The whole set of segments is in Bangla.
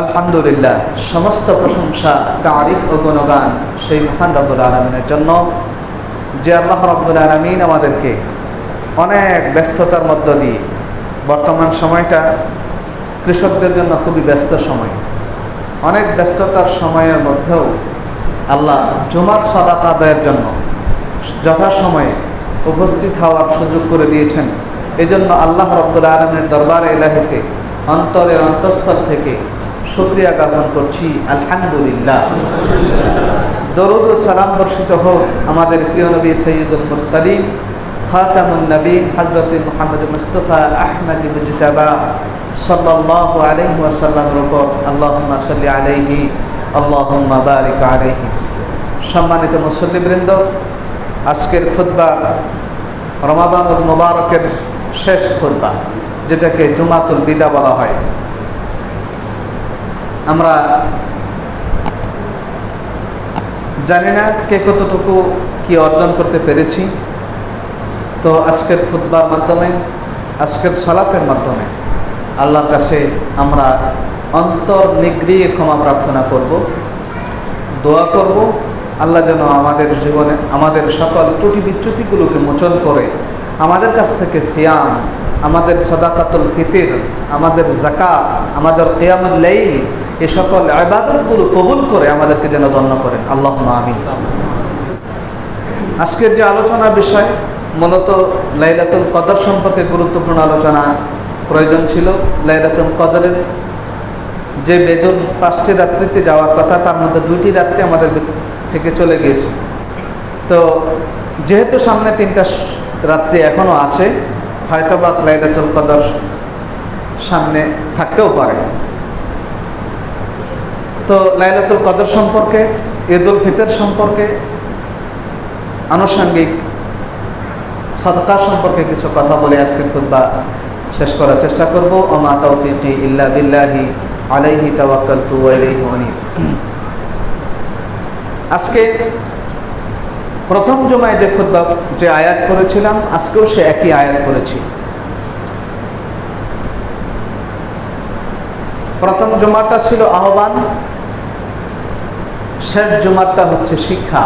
আলহামদুলিল্লাহ, সমস্ত প্রশংসা, তারিফ ও গুণগান সেই মহান রব্বুল আলামিনের জন্য, যে আল্লাহ রব্বুল আলামিন আমাদেরকে অনেক ব্যস্ততার মধ্য দিয়ে, বর্তমান সময়টা কৃষকদের জন্য খুবই ব্যস্ত সময়, অনেক ব্যস্ততার সময়ের মধ্যেও আল্লাহ জুমার সাদাকা আদায়ের জন্য যথাসময়ে উপস্থিত হওয়ার সুযোগ করে দিয়েছেন। এজন্য আল্লাহ রব্বুল আলামিনের দরবারে ইলাহিতে অন্তরের অন্তঃস্থল থেকে শুকরিয়া জ্ঞাপন করছি, আলহামদুলিল্লাহ। দরুদ ও সালাম বর্ষিত হোক আমাদের প্রিয় নবী সৈয়দুল মুরসালিন খাতামুন নবীন হযরত মুহাম্মদ মুস্তাফা আহমদ মুজতাবা সাল্লাল্লাহু আলাইহি ওয়াসাল্লামের উপর আল্লাহুম্মা সাল্লি আলাইহি আল্লাহুম্মা বারিক আলাইহি। সম্মানিত মুসল্লিবৃন্দ, আজকের খুতবা রমাদানুল মুবারকের শেষ খুতবা, যেটাকে জুমাতুল বিদা বলা হয়। আমরা জানি না কে কতটুকু কি অর্জন করতে পেরেছি। তো আজকের খুতবার মাধ্যমে, আজকের সালাতের মাধ্যমে আল্লাহর কাছে আমরা অন্তর নিগড়িয়ে ক্ষমা প্রার্থনা করব, দোয়া করব আল্লাহ যেন আমাদের জীবনে আমাদের সকল ত্রুটি বিচ্যুতিগুলোকে মোচন করে আমাদের কাছ থেকে সিয়াম, আমাদের সাদাকাতুল ফিতর, আমাদের যাকাত, আমাদের কিয়ামুল লাইল, এই সকল ইবাদতগুলো কবুল করে আমাদেরকে যেন ধন্য করেন, আল্লাহুম্মা আমিন। আজকের যে আলোচনার বিষয় মূলত লাইলাতুল কদর সম্পর্কে গুরুত্বপূর্ণ আলোচনা প্রয়োজন ছিল। লাইলাতুল কদরের যে বেজর 5টি রাত্রিতে যাওয়ার কথা, তার মধ্যে 2টি রাত্রি আমাদের থেকে চলে গিয়েছে। তো যেহেতু সামনে 3টা রাত্রি এখনও আছে, হয়তো বা লাইলাতুল কদর সামনে থাকতেও পারে। তো লাইলাতুল কদর সম্পর্কে, ঈদুল ফিতর সম্পর্কে, আনুষঙ্গিক সাদকা সম্পর্কে কিছু কথা বলে আজকের খুতবা শেষ করার চেষ্টা করব। ওমা তাওফিকি ইল্লা বিল্লাহি আলাইহি তাওয়াক্কালতু ওয়া ইলাইহি উনীব। আজকে প্রথম জুমায় যে খুতবা, যে আয়াত পড়েছিলাম, আজকেও সে একই আয়াত পড়েছি। প্রথম জুমাটা ছিল আহ্বান, শেষ জুমাটা হচ্ছে শিক্ষা।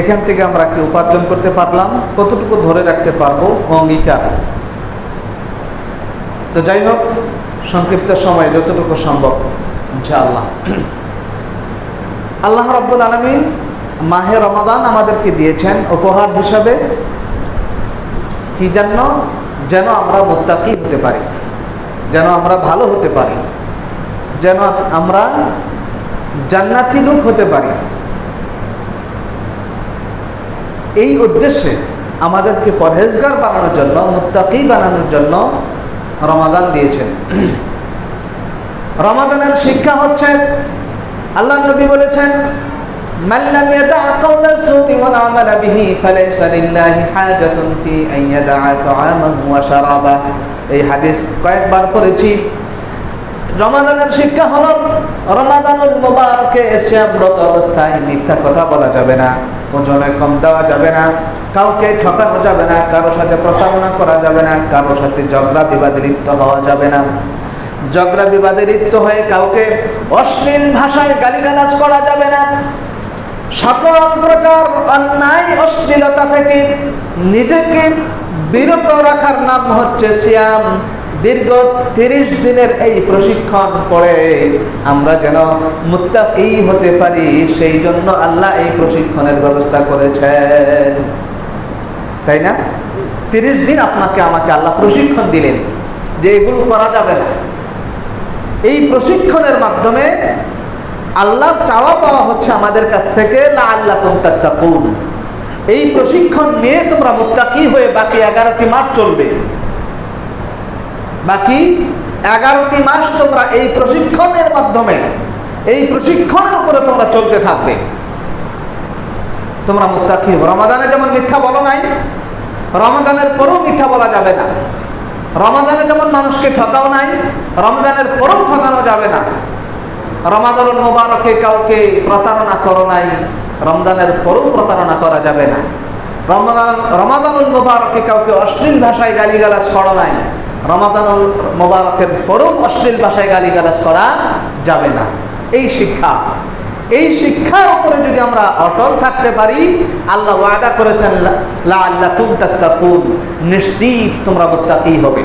এখান থেকে আমরা কি উপার্জন করতে পারলাম, কতটুকু ধরে রাখতে পারবো, অঙ্গীকার। তো যাই হোক, সংক্ষিপ্ত সময় যতটুকু সম্ভব ইনশাআল্লাহ। আল্লাহ রাব্বুল আলামিন মাহে রমাদান আমাদেরকে দিয়েছেন উপহার হিসাবে, কি জন্য? যেন আমরা মুত্তাকি হতে পারি, যেন আমরা ভালো হতে পারি, যেন আমরা জান্নাতি লোক হতে পারি। এই উদ্দেশ্যে আমাদেরকে পরহেজগার বানানোর জন্য, মুত্তাকি বানানোর জন্য রমাদান দিয়েছেন। রমাদানের শিক্ষা হচ্ছে, আল্লাহ নবী বলেছেন, মান লাম ইয়াদা কাওলা যুরি ওয়াল আমালা বিহি ফালাইসা লিল্লাহি হাজাতুন ফি আন ইয়াদা তাআমাহু ওয়া শারাবাহু। এই হাদিস কয়েকবার পড়েছি। রমাদানের শিক্ষা হলো, রমাদানুল মুবারকে সিয়ামরত অবস্থায় মিথ্যা কথা বলা যাবে না, ওজনে কম দেওয়া যাবে না, কাউকে ঠকানো যাবে না, কারোর সাথে প্রতারণা করা যাবে না, কারোর সাথে ঝগড়া বিবাদে লিপ্ত হওয়া যাবে না, ঝগড়া বিবাদে লিপ্ত হয়ে কাউকে অশ্লীল ভাষায় গালিগালাজ করা যাবে না। সকল প্রকার অন্যায় অশ্লীলতা থেকে নিজেকে বিরত রাখার নাম হচ্ছে সিয়াম। দীর্ঘ 30 দিনের এই প্রশিক্ষণ করে আমরা যেন মুত্তাকি হতে পারি, সেই জন্য আল্লাহ এই প্রশিক্ষণের ব্যবস্থা করেছেন, তাই না? 30 দিন আপনাকে আমাকে আল্লাহ প্রশিক্ষণ দিলেন যে এগুলো করা যাবে না। এই প্রশিক্ষণের মাধ্যমে আল্লাহর চাওয়া পাওয়া হচ্ছে আমাদের কাছ থেকে, লাআল্লাকুম তাত্তাকুন। এই প্রশিক্ষণ নিয়ে তোমরা মুত্তাকি হয়ে বাকি 11টি মাস চলবে। বাকি 11টি মাস তোমরা এই প্রশিক্ষণের মাধ্যমে, এই প্রশিক্ষণের উপরে তোমরা চলতে থাকবে, তোমরা মুত্তাকি হবে। রমাদানে যেমন মিথ্যা বলো নাই, রমাদানের পরেও মিথ্যা বলা যাবে না। রমাদানে যেমন মানুষকে ঠকাও নাই, রমজানের পরেও ঠকানো যাবে না। রমাদানুল মুবারকে কাউকে প্রতারণা করো নাই, রমজানের পরেও প্রতারণা করা যাবে না। রমাদানুল মুবারকে কাউকে অশ্লীল ভাষায় গালিগালাজ করো নাই, রমাদানুল মোবারকের পরও অশ্লীল ভাষায় গালিগালাজ করা যাবে না। এই শিক্ষার উপরে যদি আমরা অটল থাকতে পারি, আল্লাহ ওয়াদা করেছেন লাআল্লাকুম তাত্তাকুন, নিশ্চিত তোমরা মুত্তাকি হবে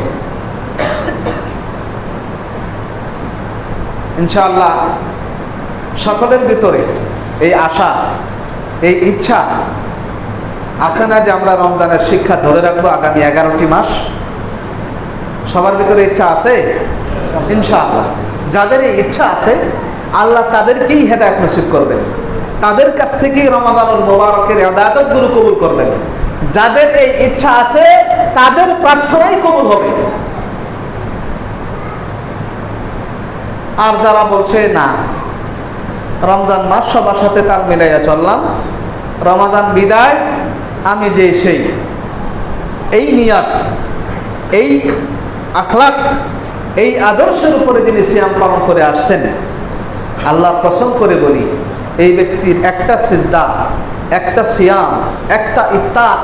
ইনশাআল্লাহ। সকলের ভিতরে এই আশা, এই ইচ্ছা আছে না যে আমরা রমজানের শিক্ষা ধরে রাখবো আগামী 11টি মাস? সবার ভিতরে ইচ্ছা আছে ইনশাআল্লাহ। যাদের এই ইচ্ছা আছে আল্লাহ তাদেরকেই হেদায়েত নসিব করবেন, তাদের কাছ থেকেই রমাদানুল মোবারকের ইবাদতগুলো কবুল করবেন। যাদের এই ইচ্ছা আছে তাদের প্রার্থনাই কবুল হবে। আর যারা বলছে না, রমজান মাস সবার সাথে তাল মিলাইয়া চললাম, রমাদান বিদায়, আমি যে সেই, এই নিয়াত, এই আখলাক, এই আদর্শের উপরে যিনি সিয়াম পালন করে আসছেন, আল্লাহর কসম করে বলি এই ব্যক্তির একটা সিজদা, একটা সিয়াম, একটা ইফতার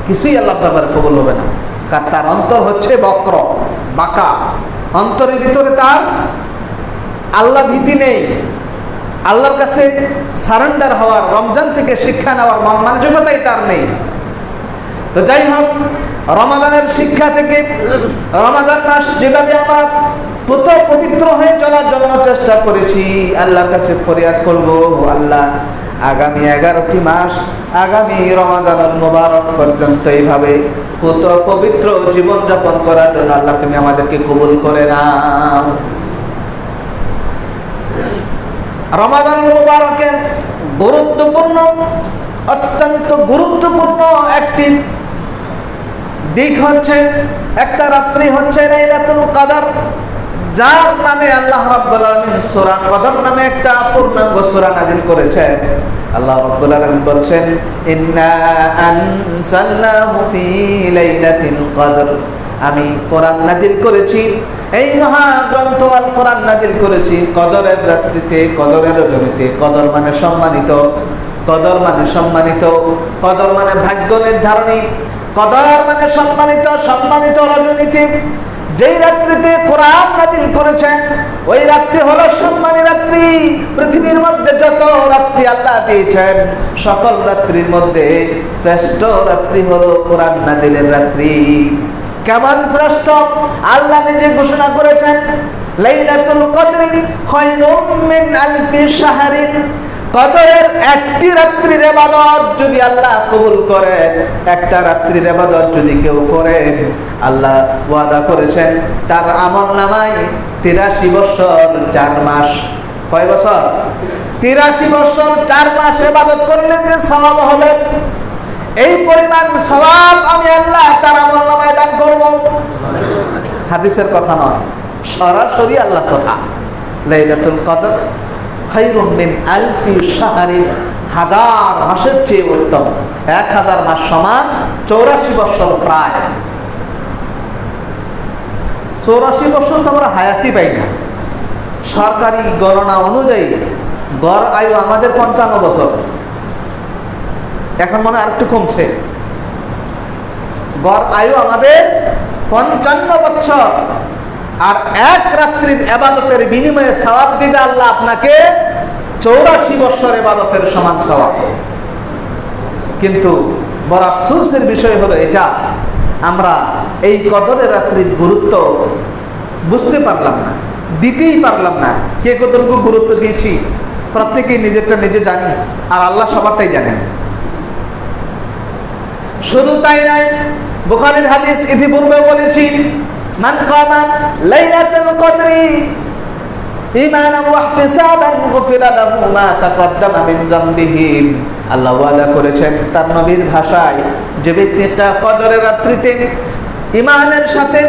কিছুই আল্লাহর দরবারে কবুল হবে না। কারণ তার অন্তর হচ্ছে বক্র, বাঁকা, অন্তরের ভিতরে তার আল্লাহ ভীতি নেই, আল্লাহর কাছে সারেন্ডার হওয়ার, রমজান থেকে শিক্ষা নেওয়ার মন মানসিকতাই তার নেই। তো যাই হোক, রমাদানের শিক্ষা থেকে রমাদান মাস যেভাবে আমরা পবিত্র হয়ে চলার জন্য চেষ্টা করেছি, আল্লাহর কাছে ফরিয়াদ করব, আল্লাহ আগামী 11টি মাস, আগামী রমাদানুল মোবারক পর্যন্ত এইভাবে পবিত্র জীবনযাপন করার জন্য আল্লাহ তুমি আমাদেরকে কবুল করে নাও। রমাদানুল মোবারকের গুরুত্বপূর্ণ, অত্যন্ত গুরুত্বপূর্ণ একটি দিক হচ্ছে, একটা রাত্রি হচ্ছে লাইলাতুল কদর, যার নামে আল্লাহ রাব্বুল আলামিন সূরা কদর নামে একটা পূর্ণাঙ্গ সূরা নাযিল করেছেন। আল্লাহ রাব্বুল আলামিন বলছেন, ইন্না আনসালনাহু ফি লাইলাতিল কদর, আমি কোরআন নাযিল করেছি, এই মহাগ্রন্থ আল কোরআন নাযিল করেছি কদরের রাত্রিতে, কদরের রজনীতে। কদর মানে সম্মানিত, কদর মানে সম্মানিত, কদর মানে ভাগ্য নির্ধারণী, কদর মানে সম্মানিত, সম্মানিত রজনীতে। যেই রাত্রিতে কোরআন নাযিল করেছেন ওই রাত্রি হলো সম্মানী রাত্রি। পৃথিবীর মধ্যে যত রাত্রি আল্লাহ দিয়েছেন সকল রাত্রির মধ্যে শ্রেষ্ঠ রাত্রি হলো কোরআন নাযিলের রাত্রি। কেমন শ্রেষ্ঠ? আল্লাহ নিজে ঘোষণা করেছেন, লাইলাতুল কদরি খায়রুম মিন আলফি শাহরিন। কদরের একটি রাত্রির ইবাদত যদি আল্লাহ কবুল করেন, একটা রাত্রির ইবাদত যদি কেউ করেন, আল্লাহ ওয়াদা করেছেন তার আমলনামায় 83 বছর 4 মাস। কয় বছর? 83 বছর 4 মাস ইবাদত করলে যে সওয়াব হবে, এই পরিমাণ সওয়াব আমি আল্লাহ তার আমলনামায় দান করব। হাদিসের কথা নয়, সরাসরি আল্লাহর কথা। লাইলাতুল কদর খায়রুম মিন আলফি শাহরিন, 1000 মাসের চেয়ে উত্তম। 1000 মাস সমান 84 বছর প্রায়। 84 বছর তো আমরা হায়াতি পাই না। সরকারি গণনা অনুযায়ী গড় আয়ু আমাদের 55 বছর, এখন মনে আরেকটু কমছে। গড় আয়ু আমাদের 55 বছর। আর এক রাত্রির ইবাদতের বিনিময়ে সওয়াব দিবে আল্লাহ আপনাকে 84 বছর ইবাদতের সমান সওয়াব। কিন্তু বড় আফসোসের বিষয় হলো এটা, আমরা এই কদরের রাত্রির গুরুত্ব বুঝতে পারলাম না, দিতেই পারলাম না। কে কতটুকু গুরুত্ব দিয়েছি প্রত্যেকেই নিজেরটা নিজে জানি, আর আল্লাহ সবারটাই জানেন। শুধু তাই নয়, বুখারীর হাদিস ইতিপূর্বে বলেছি, মান কামা লাইলাতুল কদরি ঈমানান ওয়া ইহতিসাবান গুফিরা লাহু মা তাকদ্দামা মিন যামবিহি। আল্লাহ ওয়াদা করেছেন তার নবীর ভাষায়, যে ব্যক্তিটা কদরের রাত্রিতে ঈমানের সাথে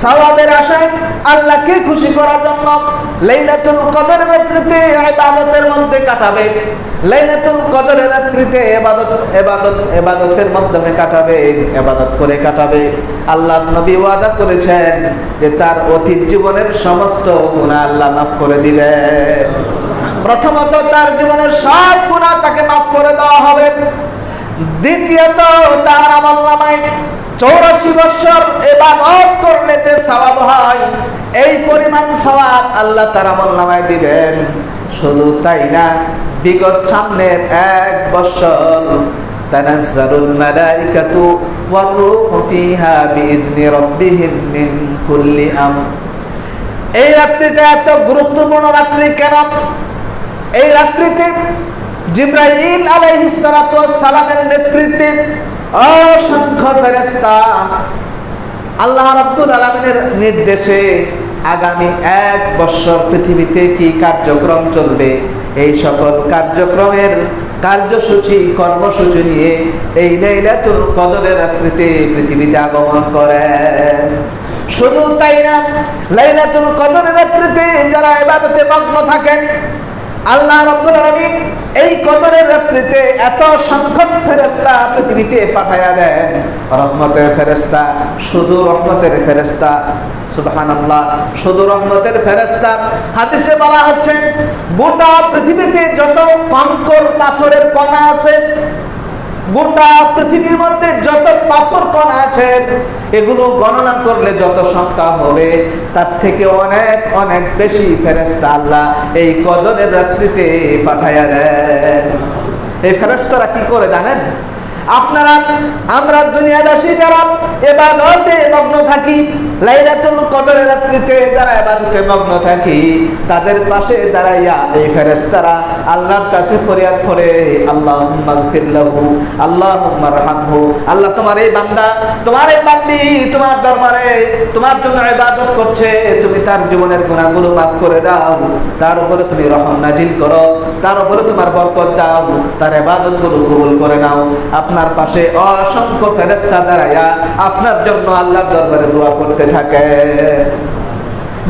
সওয়াবের আশায় আল্লাহকে খুশি করার জন্য লাইলাতুল কদরের রাত্রিতে ইবাদতের মধ্যে কাটাবে, লাইলাতুল কদরের রাত্রিতে ইবাদতের মাধ্যমে কাটাবে, ইবাদত করে কাটাবে, আল্লাহর নবী ওয়াদা করেছেন যে তার অতীত জীবনের সমস্ত গুনাহ আল্লাহ মাফ করে দিবেন। প্রথমত তার জীবনের সব গুনাহ তাকে মাফ করে দেওয়া হবে। দ্বিতীয়ত তার আমলনামায় 84 বছর ইবাদত করলে যে সওয়াব হয় এই পরিমাণ সওয়াব আল্লাহ তার আমলনামায় দিবেন। শুধু তাই না, বিগত সামনের 1 বছর তানাজ্জালুল মালাইকাতু ওয়ার রূহু ফিহা বিইذনি রাব্বিহিম মিন কুল্লি আমর। এই রাত্রিটা এত গুরুত্বপূর্ণ রাত্রি কেন? এই রাত্রিতে জিবরাইল আলাইহিস সালাতু ওয়াস সালামের নেতৃত্বে অসংখ্য ফেরেশতা আল্লাহ রাব্বুল আলামিনের নির্দেশে আগামী 1 বছর পৃথিবীতে কি কার্যক্রম চলবে এই সকল কার্যক্রমের কার্যসূচি কর্মসূচি নিয়ে এই লাইলাতুল কদরের রাত্রিতে পৃথিবীতে আগমন করেন। শুধু তাই না, লাইলাতুল কদরের রাত্রিতে যারা ইবাদতে মগ্ন থাকেন আল্লাহ রাব্বুল আলামিন এই কদরের রাত্রিতে এত সংখ্যক ফেরেশতা পৃথিবীতে পাঠায়া দেন, রহমতের ফেরেশতা, শুধু রহমতের ফেরেশতা। সুবহানাল্লাহ, শুধু রহমতের ফেরেশতা। হাদিসে বলা হচ্ছে গোটা পৃথিবীতে যত কঙ্কর পাথরের কণা আছে, গোটা পৃথিবীর মধ্যে যত পাথর কণা আছে এগুলো গণনা করলে যত সংখ্যা হবে তার থেকে অনেক অনেক বেশি ফেরেশতা আল্লাহ এই কদরের রাত্রিতে পাঠায়া দেন। এই ফেরেশতারা কি করে জানেন? আপনারা আমরা দুনিয়াবাসী যারা ইবাদতে মগ্ন থাকি, লাইলাতুল কদরের রাত্রিতে যারা ইবাদতে মগ্ন থাকি তাদের পাশে দাঁড়াইয়া এই ফেরেশতারা আল্লাহর কাছে ফরিয়াদ করে, আল্লাহুম্মা গফির লাহু, আল্লাহুম্মা আরহামহু। আল্লাহ তোমার এই বান্দা, তোমার এই বান্দি তোমার দরবারে তোমার জন্য ইবাদত করছে, তুমি তার জীবনের গুনাহগুলো maaf করে দাও, তার উপরে তুমি রহম নাজিল করো, তার উপরে তোমার বরকত দাও, তার ইবাদতগুলো কবুল করে নাও। আপনার পাশে অসংখ্য ফেরেশতা দাঁড়ায়া আপনার জন্য আল্লাহর দরবারে দোয়া করতে থাকে।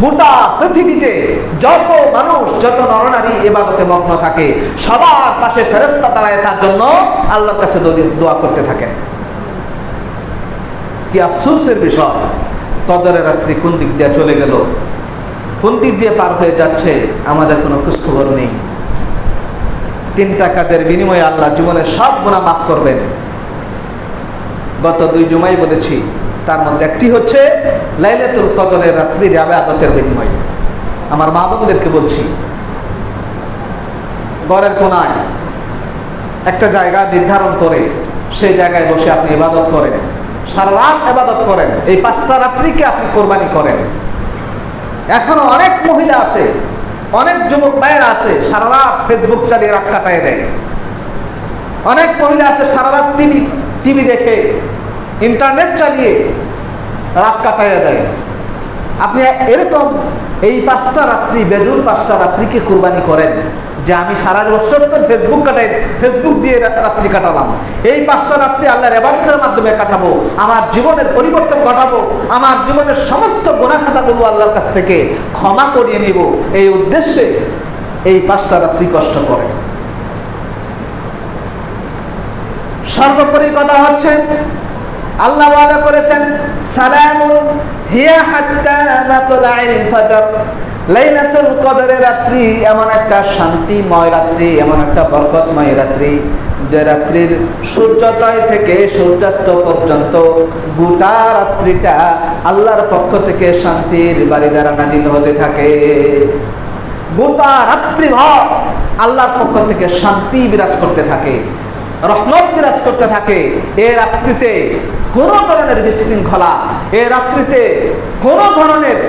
গোটা পৃথিবীতে যত মানুষ, যত নরনারী ইবাদতে মগ্ন থাকে সবার পাশে ফেরেশতা দাঁড়ায় তার জন্য আল্লাহর কাছে দোয়া করতে থাকেন। কি আফসোসের বিষয়, কদরের রাত্রি কোন দিক দিয়ে চলে গেল, কোন দিক দিয়ে পার হয়ে যাচ্ছে আমাদের কোনো খোঁজখবর নেই। 3টা কাজের বিনিময়ে আল্লাহ জীবনের সব গুনাহ মাফ করবেন। গত 2 জুমায় বলেছি, তার মধ্যে একটি হচ্ছে লাইলাতুল কদরের রাত্রির ইবাদতের বিনিময়ে। আমার মা বোনদেরকে বলছি, ঘরের কোনায় একটা জায়গা নির্ধারণ করে সেই জায়গায় বসে আপনি ইবাদত করেন, সারা রাত ইবাদত করেন, এই 5টা রাত্রিকে আপনি কোরবানি করেন। এখনো অনেক মহিলা আছে, অনেক যুবক ভাইয়েরা আছে সারা রাত ফেসবুক চালিয়ে রাত কাটায় দেয়। অনেক মহিলা আছে সারা রাত টিভি দেখে, ইন্টারনেট চালিয়ে রাত কাটায় দেয়। আপনি এরকম এই 5টা রাত্রি, বেজুর 5টা রাত্রিকে কুরবানি করেন যে আমি সারা বছর তো ফেসবুক দিয়ে রাত্রি কাটালাম, এই 5টা রাত্রি আল্লাহর ইবাদতের মাধ্যমে কাটাবো, আমার জীবনের পরিবর্তন ঘটাবো, আমার জীবনের সমস্ত গুনাহ খাতাগুলো আল্লাহর কাছ থেকে ক্ষমা করিয়ে নিব, এই উদ্দেশ্যে এই 5টা রাত্রি কষ্ট করে। সর্বোপরি কথা হচ্ছে আল্লাহ ওয়াদা করেছেন সালামুন হিয়া হাত্তা মাতলাইল ফজর। লাইলাতুল কদরের রাত্রি এমন একটা শান্তিময় রাত্রি, এমন একটা বরকতময় রাত্রি যে রাত্রির সূর্যোদয় থেকে সূর্যাস্ত পর্যন্ত গোটা রাত্রিটা আল্লাহর পক্ষ থেকে শান্তির বারিদারা নাজিল হতে থাকে। গোটা রাত্রিভর আল্লাহর পক্ষ থেকে শান্তি বিরাজ করতে থাকে, রহমত বিরাজ করতে থাকে। এই রাত্রিতে কোনো ধরনের বিশৃঙ্খলা, এই রাত্রিতে কোনো ধরনের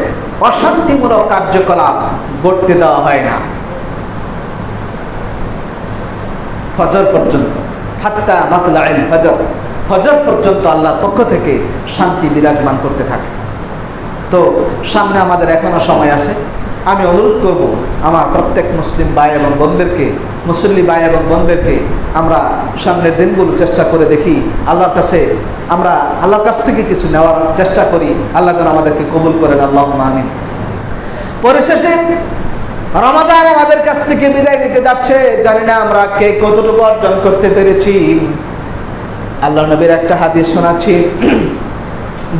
অশান্তিমূলক কার্যকলাপ ঘটতে দেওয়া হয় না। ফজর পর্যন্ত, হাত্তা মাতলাইল ফজর, ফজর পর্যন্ত আল্লাহর পক্ষ থেকে শান্তি বিরাজমান করতে থাকে। তো সামনে আমাদের এখনো সময় আছে। আমি অনুরোধ করব আমার প্রত্যেক মুসলিম ভাই এবং বোনদেরকে, মুসল্লি ভাই এবং বোনদেরকে, আমরা সামনের দিনগুলো চেষ্টা করে দেখি আল্লাহর কাছে, আমরা আল্লাহর কাছ থেকে কিছু নেওয়ার চেষ্টা করি। আল্লাহ যেন আমাদেরকে কবুল করেন, আল্লাহুম্মা আমিন। পরিশেষে রমাদান আমাদের কাছ থেকে বিদায় নিতে যাচ্ছে, জানি না আমরা কে কতটুকু অর্জন করতে পেরেছি। আল্লাহ নবীর একটা হাদিস শোনাচ্ছি,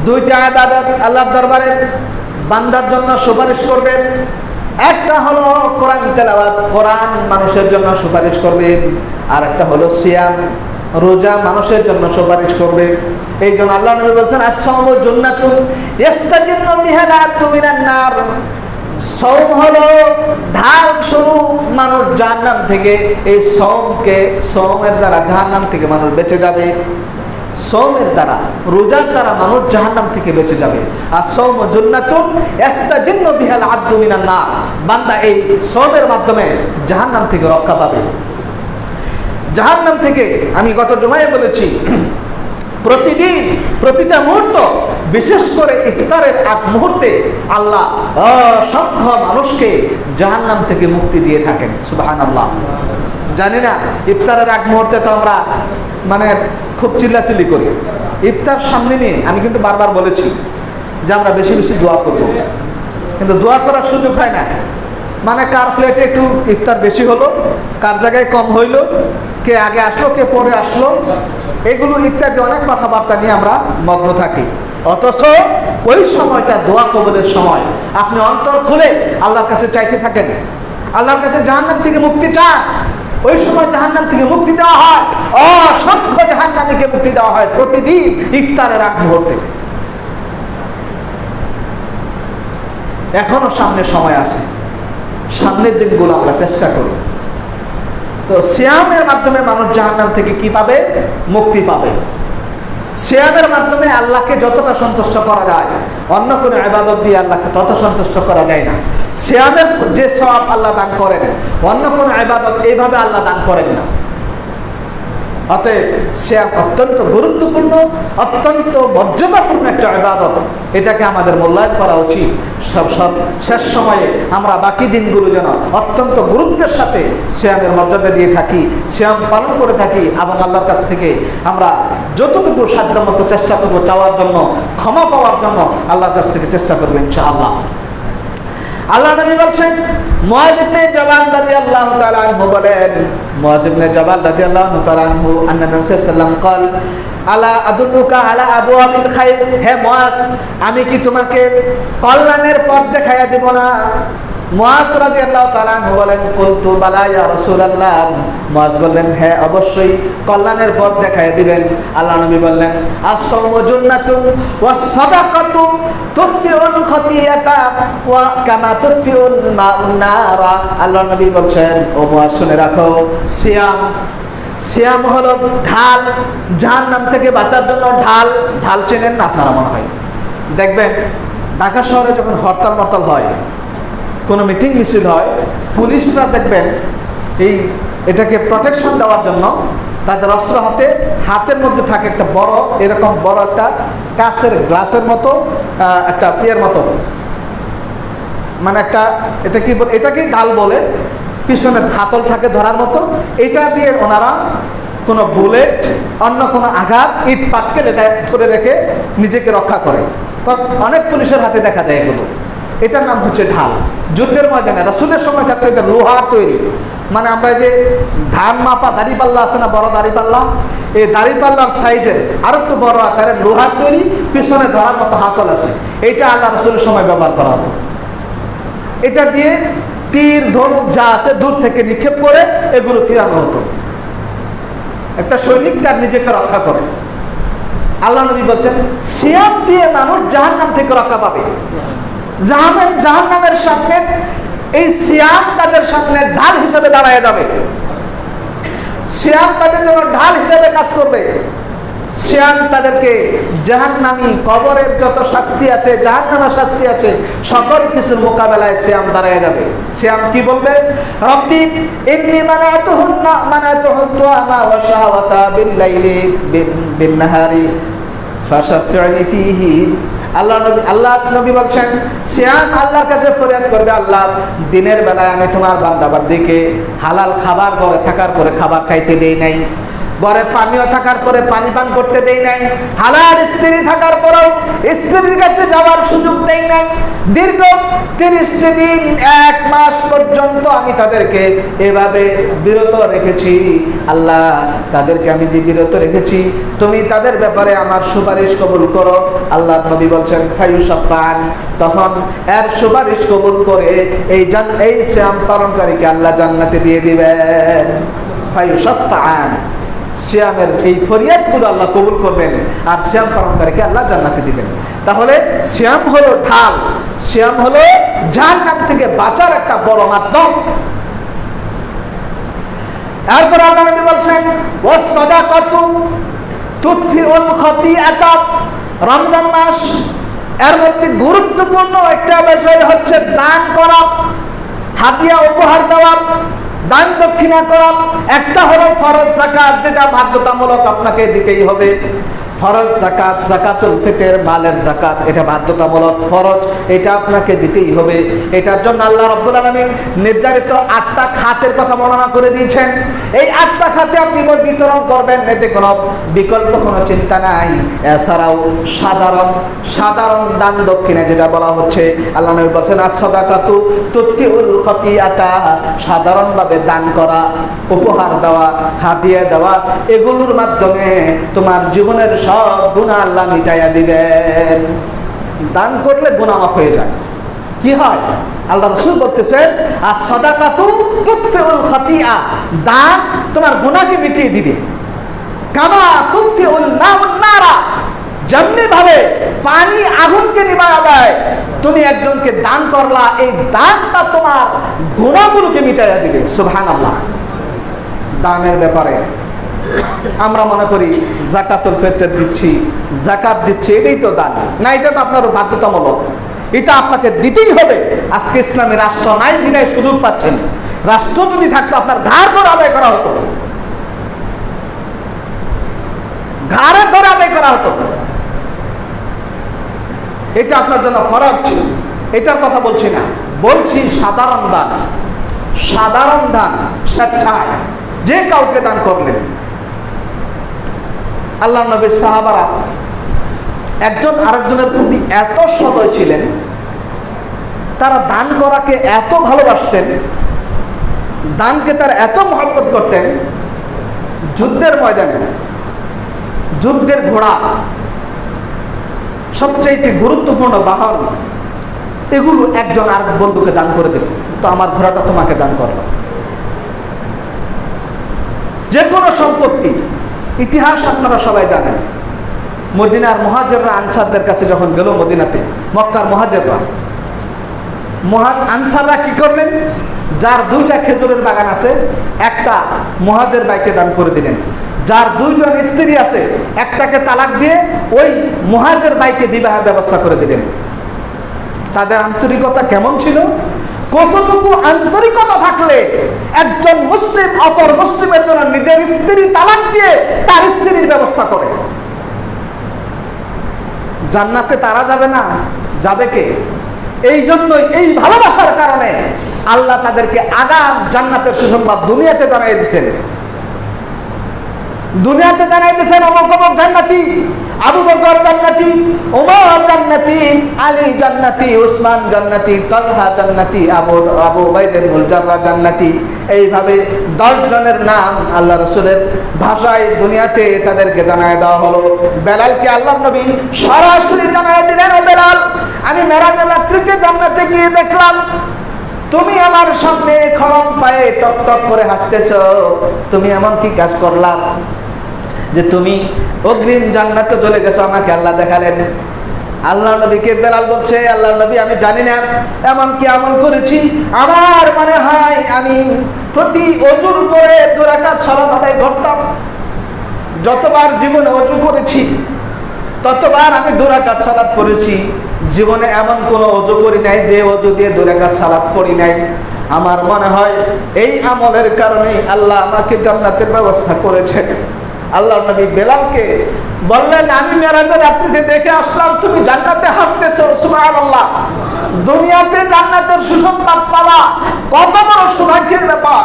2টা ইবাদত আল্লাহর দরবারে বান্দার জন্য সুপারিশ করবে। একটা হলো কোরআন তেলাওয়াত, কোরআন মানুষের জন্য সুপারিশ করবে। আর একটা হলো সিয়াম, রোজা মানুষের জন্য সুপারিশ করবে। এই জন্য আল্লাহ নবী বলছেন আস-সাওমু জান্নাতুন ইস্তাজিন্নু বিহাল আবদু মিনান নার। সওম হলো ঢাল স্বরূপ মানুষ জাহান্নাম থেকে। এই সওমের দ্বারা জাহান্নাম থেকে মানুষ বেঁচে যাবে। সওমের দ্বারা, রোজার দ্বারা মানুষ জাহান্নাম থেকে বেঁচে যাবে। আর সওমু জান্নাতুন ইস্তাজিন্নু বিহাল আবদু মিনান নার, বান্দা এই সওমের মাধ্যমে জাহান্নাম থেকে রক্ষা পাবে। জাহান্নাম থেকে আমি গত জুমায় বলেছি, প্রতিদিন প্রতিটা মুহূর্ত, বিশেষ করে ইফতারের আগ মুহূর্তে আল্লাহ অসংখ্য মানুষকে জাহান্নাম থেকে মুক্তি দিয়ে থাকেন। সুবহানাল্লাহ। জানি না, ইফতারের আগ মুহূর্তে তো আমরা খুব চিল্লাচিল্লি করি। ইফতার সামনে নিয়ে আমি কিন্তু বারবার বলেছি যে আমরা বেশি বেশি দোয়া করব, কিন্তু দোয়া করার সুযোগ হয় না। কার প্লেটে একটু ইফতার বেশি হলো, কার জায়গায় কম হইলো, কে আগে আসলো, কে পরে আসলো, এগুলো ইত্যাদি অনেক কথাবার্তা নিয়ে আমরা মগ্ন থাকি। অথচ ওই সময়টা দোয়া কবুলের সময়। আপনি অন্তর খুলে আল্লাহর কাছে চাইতে থাকেন, আল্লাহর কাছে জাহান্নাম থেকে মুক্তি চান। ওই সময় জাহান্নাম থেকে মুক্তি দেওয়া হয়, অসংখ্য জাহান্নামীকে মুক্তি দেওয়া হয় প্রতিদিন ইফতারের আগ মুহূর্তে। এখনো সামনে সময় আছে, সামনের দিনগুলো আমরা চেষ্টা করি। তো সিয়ামের মাধ্যমে মানুষ জাহান্নাম থেকে কি পাবে? মুক্তি পাবে। সিয়ামের মাধ্যমে আল্লাহকে যতটা সন্তুষ্ট করা যায়, অন্য কোনো ইবাদত দিয়ে আল্লাহকে তত সন্তুষ্ট করা যায় না। সিয়ামের যে সওয়াব আল্লাহ দান করেন, অন্য কোনো ইবাদত এইভাবে আল্লাহ দান করেন না। অতএব সিয়াম অত্যন্ত গুরুত্বপূর্ণ, অত্যন্ত মর্যাদাপূর্ণ একটা ইবাদত। এটাকে আমাদের মূল্যায়ন করা উচিত। সব শেষ সময়ে আমরা বাকি দিনগুলো যেন অত্যন্ত গুরুত্বের সাথে সিয়ামের মর্যাদা দিয়ে থাকি, সিয়াম পালন করে থাকি, এবং আল্লাহর কাছ থেকে আমরা যতটুকু সাধ্যমতো চেষ্টা করবো চাওয়ার জন্য, ক্ষমা পাওয়ার জন্য আল্লাহর কাছ থেকে চেষ্টা করবো ইনশাআল্লাহ। আল্লাহ নবী বলছেন, মুআয ইবনে জাবাল রাদিয়াল্লাহু তাআলা আনহু বলেন, মুআয ইবনে জাবাল রাদিয়াল্লাহু তাআলা আনহু আন্না নবী সাল্লাল্লাহু আলাইহি ওয়াসাল্লাম قال আলা আদুল্লুকা আলা আবওয়াবিল খায়র, হে মুআয, আমি কি তোমাকে কল্যাণের পথ দেখাইয়া দেব না? মুআয রাদিয়াল্লাহু তাআলা আনহু বলেন, কুলতু বালা ইয়া রাসূলুল্লাহ। মুআয বললেন, হ্যাঁ অবশ্যই কল্যাণের পথ দেখাইয়া দিবেন। আল্লাহ নবী বললেন, আস-সাওমু জান্নাতুন ওয়াস সাদাকাতু তুতফিউল খাতিয়াতা ওয়া কামা তুতফিউল মাউন নারা। আল্লাহ নবী বলছেন, ও মুআয শুনে রাখো, সিয়াম হলো ঢাল, জাহান্নাম থেকে বাঁচার জন্য ঢাল। ঢাল চেনেন না আপনারা মনে হয়? দেখবেন ঢাকা শহরে যখন হরতাল হয়, কোনো মিটিং মিছিল হয়, পুলিশরা দেখবেন এটাকে প্রোটেকশন দেওয়ার জন্য তাদের অস্ত্র হাতের মধ্যে থাকে একটা বড়, এরকম বড় একটা কাঁচের গ্লাসের মতো একটা ইয়ের মতো, একটা এটাকে ঢাল বলে, পিছনে হাতল থাকে ধরার মতো। এটা দিয়ে ওনারা কোনো বুলেট, অন্য কোনো আঘাত, ইট পাটকেল এটা ধরে রেখে নিজেকে রক্ষা করে। অনেক পুলিশের হাতে দেখা যায় এগুলো। এটার নাম হচ্ছে ঢাল। যুদ্ধের ময়দানে রাসূলের সময় থাকতো এটা লোহার তৈরি। আমরা যে ধান মাপা দাড়িপাল্লা আছে না, বড় দাড়িপাল্লা, এই দাড়িপাল্লার সাইজের আর একটু বড় আকারের লোহার তৈরি, পিছনে ধরার মতো হাতল আছে। এইটা আল্লাহ রাসূলের সময় ব্যবহার করা হতো। এটা দিয়ে তীর ধনুক যা আছে দূর থেকে নিক্ষেপ করে এগুলো ফিরানো হতো। একটা সৈনিক তার নিজেকে রক্ষা করে। আল্লাহ নবী বলছেন, সিয়াম দিয়ে মানুষ জাহান্নাম থেকে রক্ষা পাবে। জাহান্নামের সামনে এই সিয়াম তাদের সামনে ঢাল হিসেবে দাঁড়ায় যাবে। সিয়াম তাদের জন্য ঢাল হিসেবে কাজ করবে। সিয়াম তাদেরকে জাহান্নামী, কবরের যত শাস্তি আছে, জাহান্নামের শাস্তি আছে, সকল কিছুর মোকাবেলায় সিয়াম দাঁড়ায় যাবে। সিয়াম কি বলবে? রব্বি ইন্নী মানাতুহুন তুআমা ওয়া শাহাওয়াতা বিল-লাইলি বিন-নাহারি ফাশাফি'নি ফীহি। আল্লাহ নবী বলছেন, সিয়াম আল্লাহর কাছে ফরিয়াদ করবে, আল্লাহ দিনের বেলায় আমি তোমার বান্দাবান্দিকে হালাল খাবার, ঘরে থাকার পরে খাবার খাইতে দেই নাই, ঘরে পানীয় থাকার পরে পানি পান করতে দেই নাই, হালাল স্ত্রী থাকার পরেও স্ত্রীর কাছে যাওয়ার সুযোগ দেই নাই। দীর্ঘ 30টি দিন, 1 মাস পর্যন্ত আমি তাদেরকে এভাবে বিরত রেখেছি। আল্লাহ, তাদেরকে আমি যে বিরত রেখেছি, তুমি তাদের ব্যাপারে আমার সুপারিশ কবুল করো। আল্লাহ নবী বলছেন, ফায়ুশাফান, তখন এর সুপারিশ কবুল করে এই সিয়াম পালনকারীকে আল্লাহ জান্নাতে দিয়ে দিবেন। ফায়ুশাফান, সিয়ামের এই ফরিয়াদগুলো আল্লাহ কবুল করবেন, আর সিয়াম পালনকারীকে আল্লাহ জান্নাতে দিবেন। তাহলে সিয়াম হলো ঢাল, সিয়াম হলো জাহান্নাম থেকে বাঁচার একটা বড় মাধ্যম। এরপর আল্লাহ নবী বলছেন ওয়াসসাদাকাতু তুতফিউল খাতিআতা। রমজান মাস, এর মধ্যে গুরুত্বপূর্ণ একটা বিষয় হচ্ছে দান করা, হাদিয়া উপহার দেওয়া, দান দক্ষিণা করা। একটা হলো ফরজ যাকাত, যেটা বাধ্যতামূলক আপনাকে দিতেই হবে। ফরজ যাকাত, যাকাতুল ফিতর, মালের যাকাত, এটা বাধ্যতামূলক ফরজ, এটা আপনাকে দিতেই হবে। এটার জন্য আল্লাহ রাব্বুল আলামিন নির্ধারিত 8টা খাতের কথা বর্ণনা করে দিয়েছেন। এই 8টা খাতে আপনি বিতরণ করবেন, এতে কোনো বিকল্প কোনো চিন্তা নাই। এছাড়াও সাধারণ দান দক্ষিণা যেটা বলা হচ্ছে, আল্লাহ নবী বলেছেন as-সাদাকাতু তুতফিউল খাতিআতা। সাধারণভাবে দান করা, উপহার দেওয়া, হাদিয়া দেওয়া, এগুলোর মাধ্যমে তোমার জীবনের সব গুনাহ আল্লাহ মিটাইয়া দিবেন। দান করলে গুনাহ মাফ হয়ে যায়। কি হয়? আল্লাহ রাসূল বলতেছেন as-সাদাকাতু তুতফিউল খাতিআ। দান তোমার গুনাহকে মিটিয়ে দিবে। কামা তুতফিউল মাউন নারা। যেমনি ভাবে পানি আগুনকে নিভায়া দেয়, তুমি একজনকে দান করলা, এই দানটা তোমার গুনাহগুলোকে মিটাইয়া দিবে। সুবহানাল্লাহ। দানের ব্যাপারে আমরা মনে করি যাকাতুল ফিতর দিচ্ছি, যাকাত দিচ্ছি, এটাই তো দান না। এটা তো আপনার বাধ্যতামূলক, এটা আপনাকে দিতেই হবে। আজকে ইসলামী রাষ্ট্র নাই, বিনায় সুযোগ পাচ্ছেন। রাষ্ট্র যদি থাকতো আপনার ঘাড় ধরে আদায় করা হতো, ঘাড়ে ধরে আদায় করা হতো। এটা আপনার জন্য ফরজ, এটার কথা বলছি না, বলছি সাধারণ দান। সাধারণ দান স্বেচ্ছায় যে কাউকে দান করলেন। আল্লাহ নবীর সাহাবারা একজন আরেকজনের প্রতি এত সদয় ছিলেন, তারা দান করাকে এত ভালোবাসতেন, দানকে তারা এত মহব্বত করতেন। যুদ্ধের ময়দানে, যুদ্ধের ঘোড়া, সবচাইতে গুরুত্বপূর্ণ বাহন, এগুলো একজন আরেক বন্ধুকে দান করে দিত। তো আমার ঘোড়াটা তোমাকে দান করলাম। যে কোনো সম্পত্তি, ইতিহাস আপনারা সবাই জানেন। মদিনার মুহাজিররা আনসারদের কাছে যখন গেল, মদিনাতে মক্কার মুহাজিররা, আনসাররা কি করলেন? যার 2টা খেজুরের বাগান আছে, একটা মুহাজির ভাইকে দান করে দিলেন। যার 2জন স্ত্রী আছে, একটাকে তালাক দিয়ে ওই মুহাজির ভাইকে বিবাহের ব্যবস্থা করে দিলেন। তাদের আন্তরিকতা কেমন ছিল? কতটুকু আন্তরিকতা থাকলে একজন মুসলিম অপর মুসলিমের জন্য নিজের স্ত্রী তালাক দিয়ে তার স্ত্রীর ব্যবস্থা করে। জান্নাতে তারা যাবে না, যাবে কে? এই জন্যই, এই ভালোবাসার কারণে আল্লাহ তাদেরকে আগাম জান্নাতের সুসংবাদ দুনিয়াতে জানাই দিয়েছেন। দুনিয়াতে জানাই দিয়েছেন অমুক অমুক জান্নাতি, আবু বকর জান্নাতি, ওমর জান্নাতি, আলী জান্নাতি, উসমান জান্নাতি, তালহা জান্নাতি, আবু উবাইদা ইবনুল জাররাহ জান্নাতি। এইভাবে 10 জনের নাম আল্লাহ রাসূলের ভাষায় দুনিয়াতে তাদেরকে জানায় দেওয়া হলো। বেলালকে আল্লাহর নবী সরাসরি জানায় দিলেন, ও বেলাল, আমি মেরাজের রাত্রিতে জান্নাতে গিয়ে দেখলাম তুমি আমার সামনে খরম পায়ে টক টক করে হাঁটতেছো। তুমি এমন কি কাজ করলাম যে তুমি অগ্রিম জান্নাতে চলে গেছো? আমাকে আল্লাহ দেখালেন। আল্লাহ নবীকে বেলাল বলছে, আল্লাহ নবী, আমি জানি না এমন কি আমল করেছি, আমার মনে হয় আমি প্রতি ওযুর পরে 2 রাকাত সালাত আদায় করতাম। যতবার জীবনে ওযু করেছি ততবার আমি 2 রাকাত সালাত করেছি। জীবনে এমন কোনো ওযু করি নাই যে ওযু দিয়ে 2 রাকাত সালাত পড়ি নাই। আমার মনে হয় এই আমলের কারণেই আল্লাহ আমাকে জান্নাতের ব্যবস্থা করেছে। আল্লাহ নবী বেলালকে বললেন, আমি মেরাজের রাত্রিতে দেখে আসলাম তুমি জান্নাতে হাঁটতেছো। সুবহানাল্লাহ। দুনিয়াতে জান্নাতের সুসংবাদ পাওয়া কত বড় সৌভাগ্যের ব্যাপার।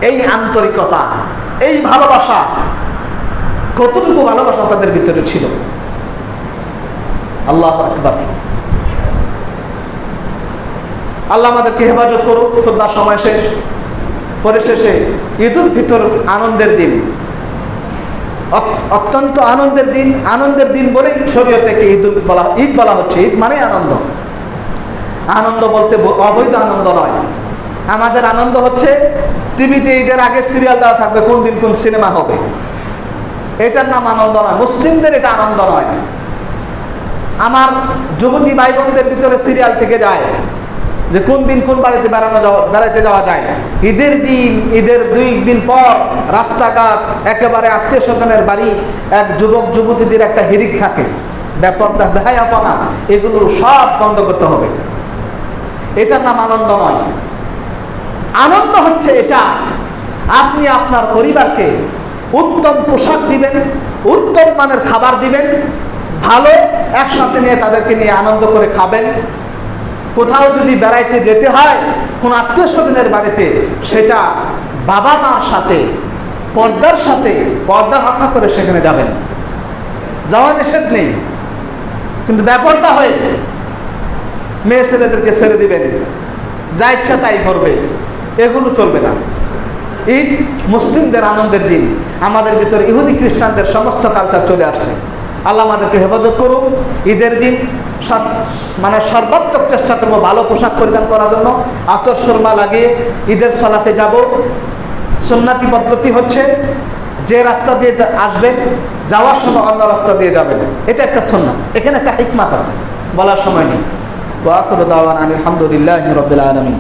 এই আন্তরিকতা, এই ভালোবাসা, কতটুকু ভালোবাসা তাদের ভিতরে ছিল। আল্লাহু আকবার। আল্লাহ আমাদেরকে হেফাজত করুক। খুতবার সময় শেষ। পরিশেষে ঈদুল ফিতর আনন্দের দিন, অত্যন্ত আনন্দের দিন বলেই শরীয়তে ঈদ বলা হচ্ছে। ঈদ মানে আনন্দ। আনন্দ বলতে অবৈধ আনন্দ নয়, আমাদের আনন্দ হচ্ছে টিভিতে ঈদের আগে সিরিয়াল দেওয়া থাকবে কোন দিন কোন সিনেমা হবে। এটার নাম আনন্দ নয়, মুসলিমদের এটা আনন্দ নয়। আমার যুবতী ভাই বোনদের ভিতরে সিরিয়াল থেকে যায় যে কোন দিন কোন বাড়িতে বেড়াইতে যাওয়া যায়। ঈদের দিন, ঈদের 2 দিন পর রাস্তাঘাট একেবারে আত্মীয় স্বজনের বাড়ি, এক যুবক যুবতীদের একটা হিরিক থাকে, ব্যাপারটা বেহায়াপনা, এগুলো সব বন্ধ করতে হবে। এটার নাম আনন্দ নয়। আনন্দ হচ্ছে এটা, আপনি আপনার পরিবারকে উত্তম পোশাক দিবেন, উত্তম মানের খাবার দিবেন, ভালো একসাথে নিয়ে তাদেরকে নিয়ে আনন্দ করে খাবেন। কোথাও যদি বেড়াইতে যেতে হয় কোন আত্মীয় স্বজনের বাড়িতে, সেটা বাবা মার সাথে পর্দার সাথে পর্দা রক্ষা করে সেখানে যাবেন, যাওয়া নিষেধ নেই। কিন্তু ব্যাপারটা হয় মেয়ে ছেলেদেরকে ছেড়ে দিবেন, যা ইচ্ছা তাই করবে, এগুলো চলবে না। ঈদ মুসলিমদের আনন্দের দিন, আমাদের ভিতরে ইহুদি খ্রিস্টানদের সমস্ত কালচার চলে আসছে। আল্লাহ আমাদেরকে হেফাজত করুন। ঈদের দিন সর্বাত্মক চেষ্টা করবো ভালো পোশাক পরিধান করার জন্য, আতর সুরমা লাগিয়ে ঈদের সালাতে যাব। সুন্নাতি পদ্ধতি হচ্ছে যে রাস্তা দিয়ে আসবেন যাওয়ার সময় অন্য রাস্তা দিয়ে যাবেন, এটা একটা সুন্নাত। এখানে একটা হিকমাত আছে, বলার সময় নেই। ওয়া আখিরু দাওয়ানা আলহামদুলিল্লাহি রাব্বিল আলামিন।